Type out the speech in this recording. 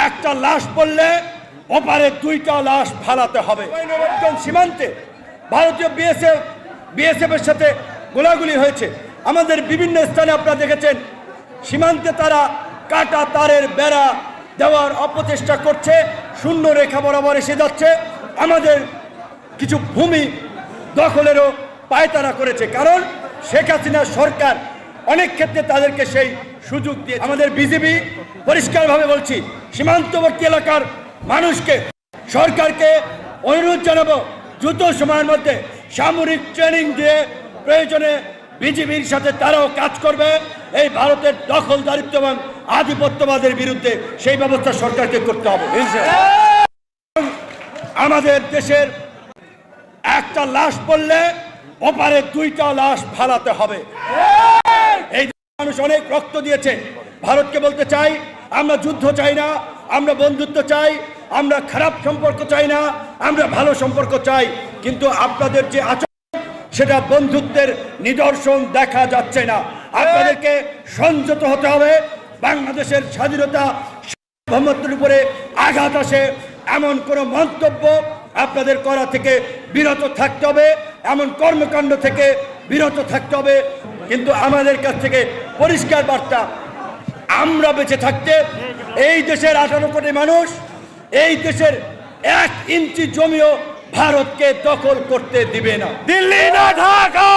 একটা লাশ পড়লে ওপারে দুইটা লাশ ফালাতে হবে। সীমান্তে ভারতীয় বিএসএফ এর সাথে গোলাগুলি হয়েছে। আমাদের বিভিন্ন স্থানে আপনারা দেখেছেন সীমান্তে তারা কাটা তারের বেড়া দেওয়ার অপচেষ্টা করছে, শূন্য রেখা বরাবর এসে যাচ্ছে। আমাদের কিছু ভূমি দখলেরও পায়তারা করেছে, কারণ শেখ হাসিনা সরকার অনেক ক্ষেত্রে তাদেরকে সেই সুযোগ দিয়ে। আমাদের বিজেপি পরিষ্কারভাবে বলছি, সীমান্তবর্তী এলাকার মানুষকে সরকারকে অনুরোধ জানাবো দ্রুত সময়ের মধ্যে সামরিক ট্রেনিং দিয়ে প্রয়োজনে বিজেপির সাথে তারাও কাজ করবে এই ভারতের দখলদারিত্ব এবং আধিপত্যবাদের বিরুদ্ধে। সেই ব্যবস্থা সরকারকে করতে হবে। আমাদের দেশের একটা লাশ পড়লে ওপারে দুইটা লাশ ফালাতে হবে। এই মানুষ অনেক রক্ত দিয়েছে। ভারতকে বলতে চাই, আমরা যুদ্ধ চাই না, আমরা বন্ধুত্ব চাই, আমরা খারাপ সম্পর্ক চাই না, আমরা ভালো সম্পর্ক চাই। কিন্তু আপনাদের যে আচরণ সেটা বন্ধুত্বের নিদর্শন দেখা যাচ্ছে না। আপনাদেরকে সংযত হতে হবে। বাংলাদেশের স্বাধীনতা সার্বভৌমত্বের উপরে আঘাত আসে এমন কোন মন্তব্য আপনাদের করা থেকে বিরত থাকতে হবে, এমন কর্মকাণ্ড থেকে বিরত থাকতে হবে। কিন্তু আমাদের কাছ থেকে পরিষ্কার বার্তা, আমরা বেঁচে থাকতে এই দেশের 18 কোটি মানুষ, এই দেশের 1 ইঞ্চি জমিও ভারতকে দখল করতে দিবে না। দিল্লি না ঢাকা।